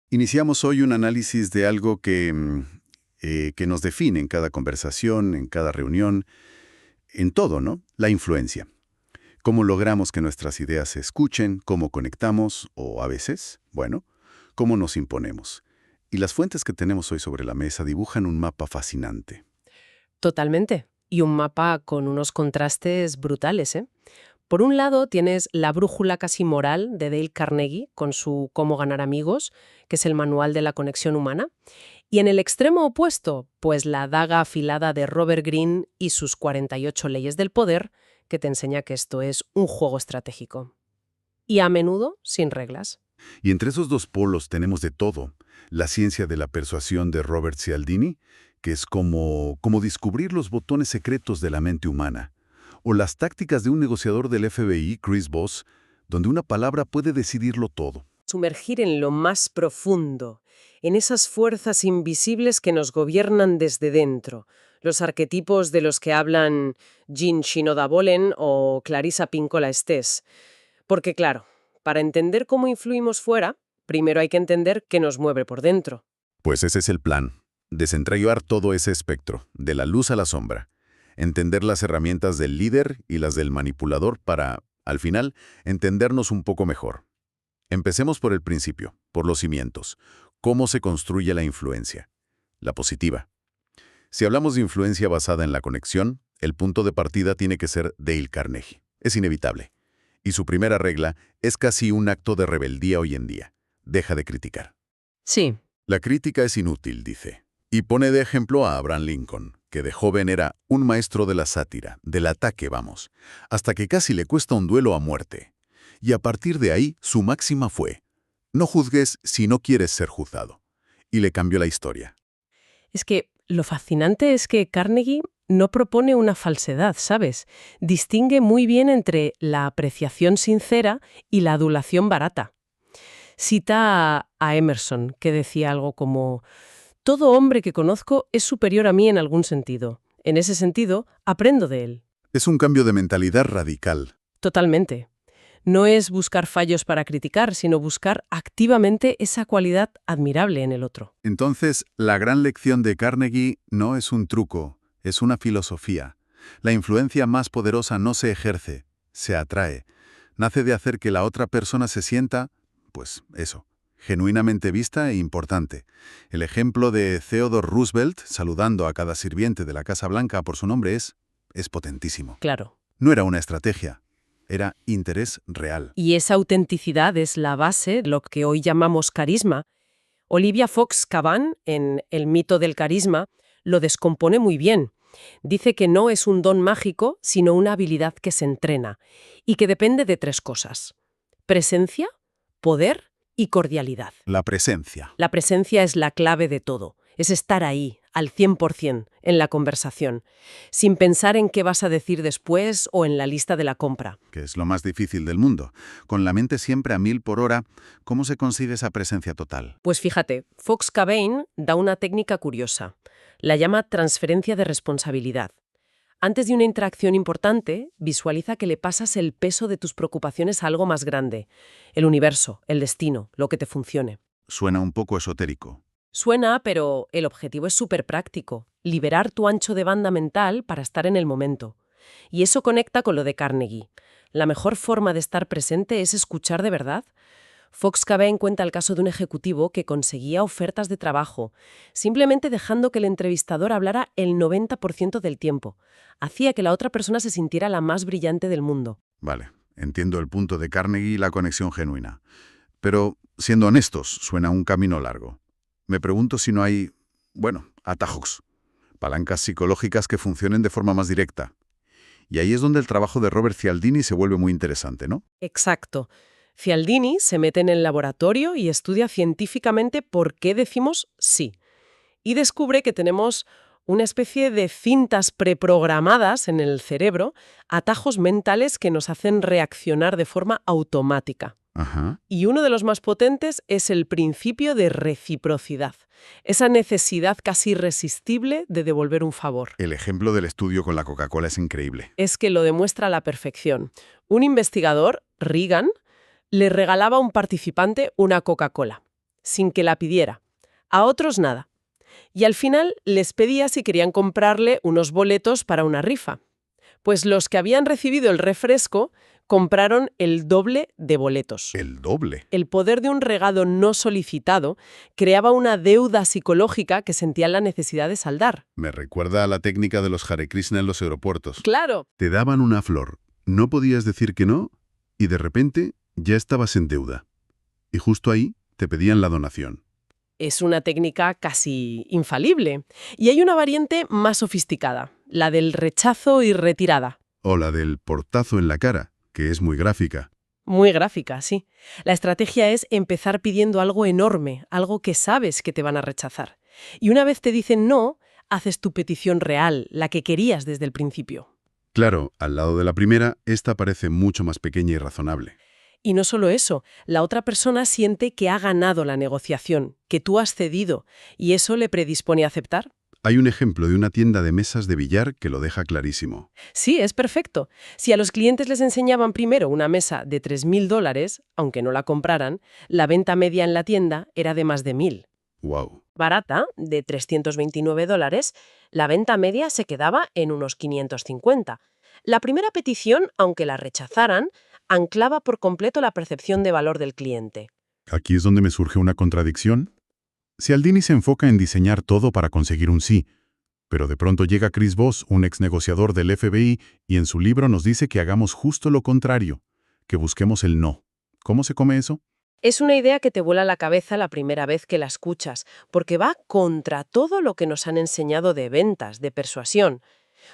Iniciamos hoy un análisis de algo que nos define en cada conversación, en cada reunión, en todo, ¿no? La influencia. ¿Cómo logramos que nuestras ideas se escuchen? ¿Cómo conectamos? O a veces, bueno, ¿cómo nos imponemos? Y las fuentes que tenemos hoy sobre la mesa dibujan un mapa fascinante. Totalmente. Y un mapa con unos contrastes brutales, ¿eh? Por un lado tienes La brújula casi moral de Dale Carnegie con su Cómo ganar amigos, que es el manual de la conexión humana. Y en el extremo opuesto, pues la daga afilada de Robert Greene y sus 48 leyes del poder, que te enseña que esto es un juego estratégico. Y a menudo sin reglas. Y entre esos dos polos tenemos de todo. La ciencia de la persuasión de Robert Cialdini, que es como descubrir los botones secretos de la mente humana. O las tácticas de un negociador del FBI, Chris Voss, donde una palabra puede decidirlo todo. Sumergir en lo más profundo, en esas fuerzas invisibles que nos gobiernan desde dentro, los arquetipos de los que hablan Jean Shinoda Bolen o Clarissa Pinkola Estés. Porque claro, para entender cómo influimos fuera, primero hay que entender qué nos mueve por dentro. Pues ese es el plan. Desentrañar todo ese espectro, de la luz a la sombra. Entender las herramientas del líder y las del manipulador para, al final, entendernos un poco mejor. Empecemos por el principio, por los cimientos. ¿Cómo se construye la influencia? La positiva. Si hablamos de influencia basada en la conexión, el punto de partida tiene que ser Dale Carnegie. Es inevitable. Y su primera regla es casi un acto de rebeldía hoy en día. Deja de criticar. Sí. La crítica es inútil, dice. Y pone de ejemplo a Abraham Lincoln, que de joven era un maestro de la sátira, del ataque, vamos, hasta que casi le cuesta un duelo a muerte. Y a partir de ahí, su máxima fue: no juzgues si no quieres ser juzgado. Y le cambió la historia. Es que lo fascinante es que Carnegie no propone una falsedad, ¿sabes? Distingue muy bien entre la apreciación sincera y la adulación barata. Cita a Emerson, que decía algo como: todo hombre que conozco es superior a mí en algún sentido. En ese sentido, aprendo de él. Es un cambio de mentalidad radical. Totalmente. No es buscar fallos para criticar, sino buscar activamente esa cualidad admirable en el otro. Entonces, la gran lección de Carnegie no es un truco, es una filosofía. La influencia más poderosa no se ejerce, se atrae. Nace de hacer que la otra persona se sienta, pues eso, genuinamente vista e importante. El ejemplo de Theodore Roosevelt saludando a cada sirviente de la Casa Blanca por su nombre es potentísimo. Claro. No era una estrategia, era interés real. Y esa autenticidad es la base de lo que hoy llamamos carisma. Olivia Fox Caban, en El mito del carisma, lo descompone muy bien. Dice que no es un don mágico, sino una habilidad que se entrena y que depende de 3 cosas: presencia, poder y cordialidad. La presencia. La presencia es la clave de todo. Es estar ahí, al 100%, en la conversación, sin pensar en qué vas a decir después o en la lista de la compra. Que es lo más difícil del mundo. Con la mente siempre a 1000 por hora, ¿cómo se consigue esa presencia total? Pues fíjate, Fox Cabane da una técnica curiosa. La llama transferencia de responsabilidad. Antes de una interacción importante, visualiza que le pasas el peso de tus preocupaciones a algo más grande: el universo, el destino, lo que te funcione. Suena un poco esotérico. Suena, pero el objetivo es súper práctico: liberar tu ancho de banda mental para estar en el momento. Y eso conecta con lo de Carnegie. La mejor forma de estar presente es escuchar de verdad. Fox Cabane cuenta el caso de un ejecutivo que conseguía ofertas de trabajo, simplemente dejando que el entrevistador hablara el 90% del tiempo. Hacía que la otra persona se sintiera la más brillante del mundo. Vale, entiendo el punto de Carnegie y la conexión genuina. Pero, siendo honestos, suena un camino largo. Me pregunto si no hay, atajos, palancas psicológicas que funcionen de forma más directa. Y ahí es donde el trabajo de Robert Cialdini se vuelve muy interesante, ¿no? Exacto. Cialdini se mete en el laboratorio y estudia científicamente por qué decimos sí. Y descubre que tenemos una especie de cintas preprogramadas en el cerebro, atajos mentales que nos hacen reaccionar de forma automática. Ajá. Y uno de los más potentes es el principio de reciprocidad, esa necesidad casi irresistible de devolver un favor. El ejemplo del estudio con la Coca-Cola es increíble. Es que lo demuestra a la perfección. Un investigador, Reagan, le regalaba a un participante una Coca-Cola. sin que la pidiera. A otros nada. Y al final les pedía si querían comprarle unos boletos para una rifa. Pues los que habían recibido el refresco compraron el doble de boletos. El doble. El poder de un regalo no solicitado creaba una deuda psicológica que sentían la necesidad de saldar. Me recuerda a la técnica de los Hare Krishna en los aeropuertos. ¡Claro! Te daban una flor, no podías decir que no, y de repente ya estabas en deuda. Y justo ahí te pedían la donación. Es una técnica casi infalible. Y hay una variante más sofisticada, la del rechazo y retirada. O la del portazo en la cara, que es muy gráfica. Muy gráfica, sí. La estrategia es empezar pidiendo algo enorme, algo que sabes que te van a rechazar. Y una vez te dicen no, haces tu petición real, la que querías desde el principio. Claro, al lado de la primera, esta parece mucho más pequeña y razonable. Y no solo eso, la otra persona siente que ha ganado la negociación, que tú has cedido, y eso le predispone a aceptar. Hay un ejemplo de una tienda de mesas de billar que lo deja clarísimo. Sí, es perfecto. Si a los clientes les enseñaban primero una mesa de $3.000, aunque no la compraran, la venta media en la tienda era de más de 1.000. ¡Wow! Barata, de $329, la venta media se quedaba en unos 550. La primera petición, aunque la rechazaran, anclaba por completo la percepción de valor del cliente. Aquí es donde me surge una contradicción. Cialdini se enfoca en diseñar todo para conseguir un sí, pero de pronto llega Chris Voss, un ex negociador del FBI, y en su libro nos dice que hagamos justo lo contrario, que busquemos el no. ¿Cómo se come eso? Es una idea que te vuela la cabeza la primera vez que la escuchas, porque va contra todo lo que nos han enseñado de ventas, de persuasión.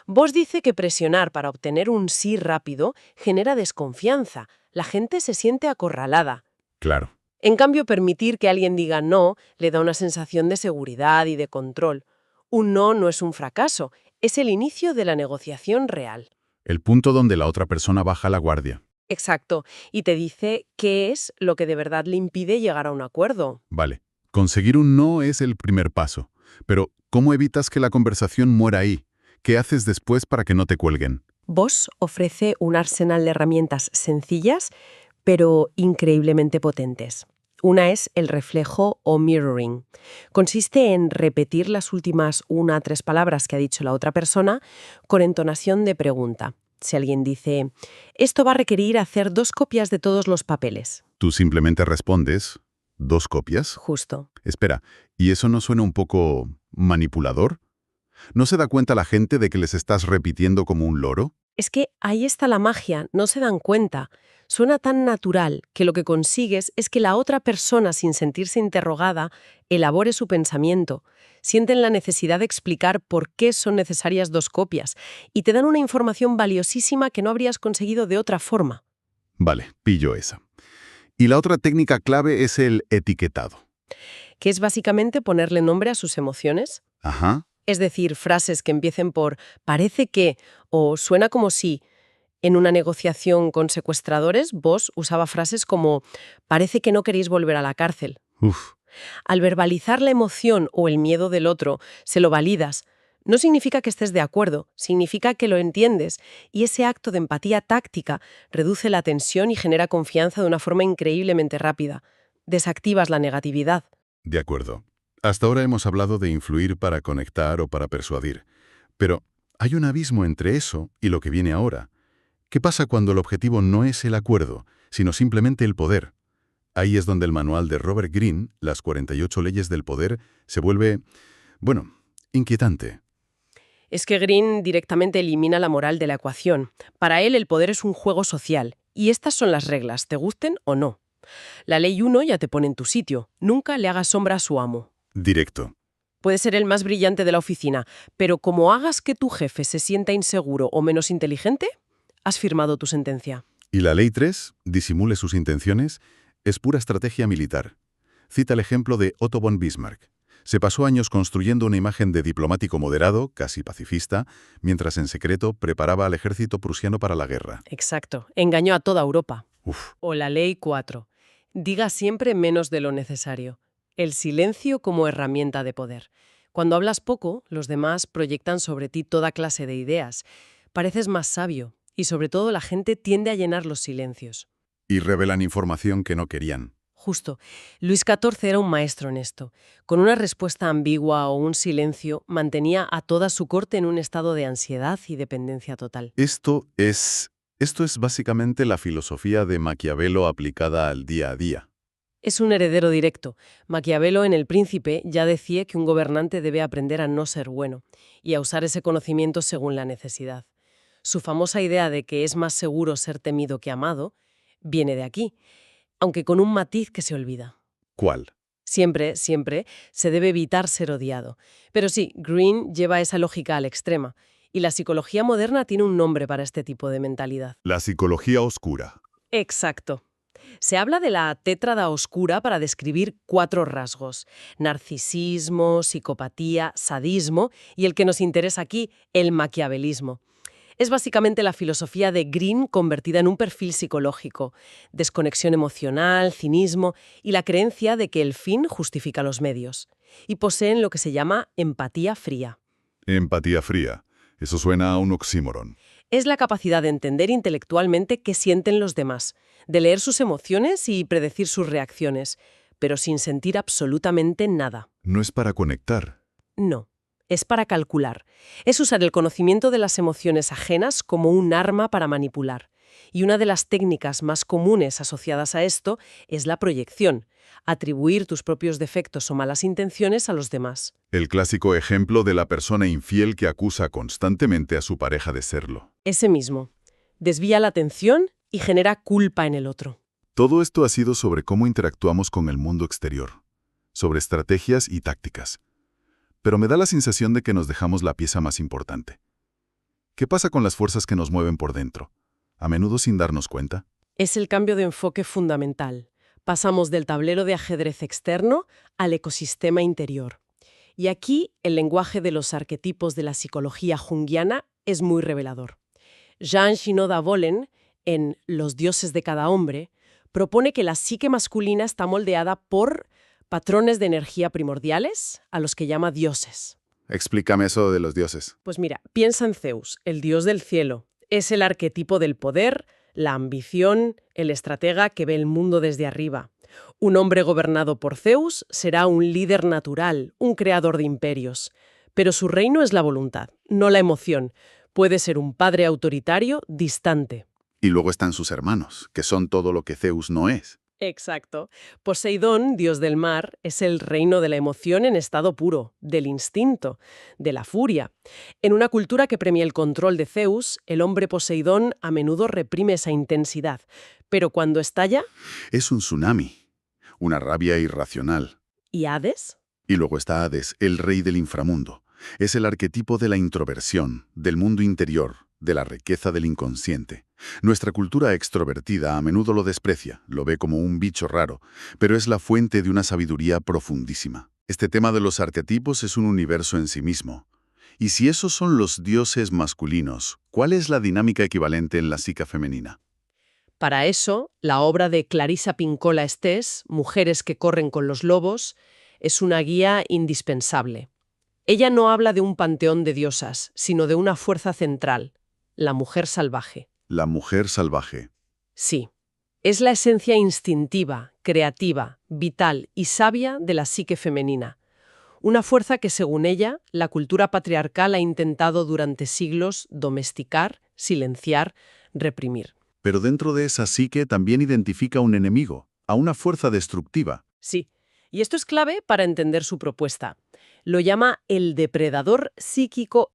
Voss dice que presionar para obtener un sí rápido genera desconfianza. La gente se siente acorralada. Claro. En cambio, permitir que alguien diga no le da una sensación de seguridad y de control. Un no no es un fracaso, es el inicio de la negociación real. El punto donde la otra persona baja la guardia. Exacto, y te dice qué es lo que de verdad le impide llegar a un acuerdo. Vale, conseguir un no es el primer paso, pero ¿cómo evitas que la conversación muera ahí? ¿Qué haces después para que no te cuelguen? Voss ofrece un arsenal de herramientas sencillas, pero increíblemente potentes. Una es el reflejo o mirroring. Consiste en repetir las últimas 1 a 3 palabras que ha dicho la otra persona con entonación de pregunta. Si alguien dice, esto va a requerir hacer 2 copias de todos los papeles. Tú simplemente respondes, ¿2 copias? Justo. Espera, ¿y eso no suena un poco manipulador? ¿No se da cuenta la gente de que les estás repitiendo como un loro? Es que ahí está la magia, no se dan cuenta. Suena tan natural que lo que consigues es que la otra persona, sin sentirse interrogada, elabore su pensamiento. Sienten la necesidad de explicar por qué son necesarias 2 copias y te dan una información valiosísima que no habrías conseguido de otra forma. Vale, pillo esa. Y la otra técnica clave es el etiquetado. Que es básicamente ponerle nombre a sus emociones. Ajá. Es decir, frases que empiecen por parece que o suena como si. En una negociación con secuestradores, Voss usaba frases como parece que no queréis volver a la cárcel. Uf. Al verbalizar la emoción o el miedo del otro, se lo validas. No significa que estés de acuerdo, significa que lo entiendes, y ese acto de empatía táctica reduce la tensión y genera confianza de una forma increíblemente rápida. Desactivas la negatividad. De acuerdo. Hasta ahora hemos hablado de influir para conectar o para persuadir. Pero hay un abismo entre eso y lo que viene ahora. ¿Qué pasa cuando el objetivo no es el acuerdo, sino simplemente el poder? Ahí es donde el manual de Robert Greene, Las 48 leyes del poder, se vuelve, bueno, inquietante. Es que Greene directamente elimina la moral de la ecuación. Para él el poder es un juego social, y estas son las reglas, te gusten o no. La ley 1 ya te pone en tu sitio. Nunca le hagas sombra a su amo. Directo. Puede ser el más brillante de la oficina, pero como hagas que tu jefe se sienta inseguro o menos inteligente, has firmado tu sentencia. Y la ley 3, disimule sus intenciones, es pura estrategia militar. Cita el ejemplo de Otto von Bismarck. Se pasó años construyendo una imagen de diplomático moderado, casi pacifista, mientras en secreto preparaba al ejército prusiano para la guerra. Exacto. Engañó a toda Europa. Uf. O la ley 4. Diga siempre menos de lo necesario. El silencio como herramienta de poder. Cuando hablas poco, los demás proyectan sobre ti toda clase de ideas. Pareces más sabio, y sobre todo la gente tiende a llenar los silencios. Y revelan información que no querían. Justo. Luis XIV era un maestro en esto. Con una respuesta ambigua o un silencio, mantenía a toda su corte en un estado de ansiedad y dependencia total. Esto es básicamente la filosofía de Maquiavelo aplicada al día a día. Es un heredero directo. Maquiavelo en El Príncipe ya decía que un gobernante debe aprender a no ser bueno y a usar ese conocimiento según la necesidad. Su famosa idea de que es más seguro ser temido que amado viene de aquí, aunque con un matiz que se olvida. ¿Cuál? Siempre, siempre se debe evitar ser odiado. Pero sí, Green lleva esa lógica al extremo, y la psicología moderna tiene un nombre para este tipo de mentalidad. La psicología oscura. Exacto. Se habla de la tétrada oscura para describir 4 rasgos: narcisismo, psicopatía, sadismo y el que nos interesa aquí, el maquiavelismo. Es básicamente la filosofía de Green convertida en un perfil psicológico: desconexión emocional, cinismo y la creencia de que el fin justifica los medios. Y poseen lo que se llama empatía fría. Empatía fría. Eso suena a un oxímoron. Es la capacidad de entender intelectualmente qué sienten los demás, de leer sus emociones y predecir sus reacciones, pero sin sentir absolutamente nada. No es para conectar. No, es para calcular. Es usar el conocimiento de las emociones ajenas como un arma para manipular. Y una de las técnicas más comunes asociadas a esto es la proyección: atribuir tus propios defectos o malas intenciones a los demás. El clásico ejemplo de la persona infiel que acusa constantemente a su pareja de serlo. Ese mismo. Desvía la atención y genera culpa en el otro. Todo esto ha sido sobre cómo interactuamos con el mundo exterior, sobre estrategias y tácticas. Pero me da la sensación de que nos dejamos la pieza más importante. ¿Qué pasa con las fuerzas que nos mueven por dentro? A menudo sin darnos cuenta. Es el cambio de enfoque fundamental. Pasamos del tablero de ajedrez externo al ecosistema interior. Y aquí el lenguaje de los arquetipos de la psicología junguiana es muy revelador. Jean Shinoda Bolen, en Los dioses de cada hombre, propone que la psique masculina está moldeada por patrones de energía primordiales, a los que llama dioses. Explícame eso de los dioses. Pues mira, piensa en Zeus, el dios del cielo. Es el arquetipo del poder, la ambición, el estratega que ve el mundo desde arriba. Un hombre gobernado por Zeus será un líder natural, un creador de imperios. Pero su reino es la voluntad, no la emoción. Puede ser un padre autoritario, distante. Y luego están sus hermanos, que son todo lo que Zeus no es. Exacto. Poseidón, dios del mar, es el reino de la emoción en estado puro, del instinto, de la furia. En una cultura que premia el control de Zeus, el hombre Poseidón a menudo reprime esa intensidad. Pero cuando estalla... Es un tsunami, una rabia irracional. ¿Y Hades? Y luego está Hades, el rey del inframundo. Es el arquetipo de la introversión, del mundo interior, de la riqueza del inconsciente. Nuestra cultura extrovertida a menudo lo desprecia, lo ve como un bicho raro, pero es la fuente de una sabiduría profundísima. Este tema de los arquetipos es un universo en sí mismo. Y si esos son los dioses masculinos, ¿cuál es la dinámica equivalente en la psique femenina? Para eso, la obra de Clarissa Pinkola Estés, Mujeres que corren con los lobos, es una guía indispensable. Ella no habla de un panteón de diosas, sino de una fuerza central, la mujer salvaje. La mujer salvaje. Sí, es la esencia instintiva, creativa, vital y sabia de la psique femenina. Una fuerza que, según ella, la cultura patriarcal ha intentado durante siglos domesticar, silenciar, reprimir. Pero dentro de esa psique también identifica un enemigo, a una fuerza destructiva. Sí, y esto es clave para entender su propuesta. Lo llama el depredador psíquico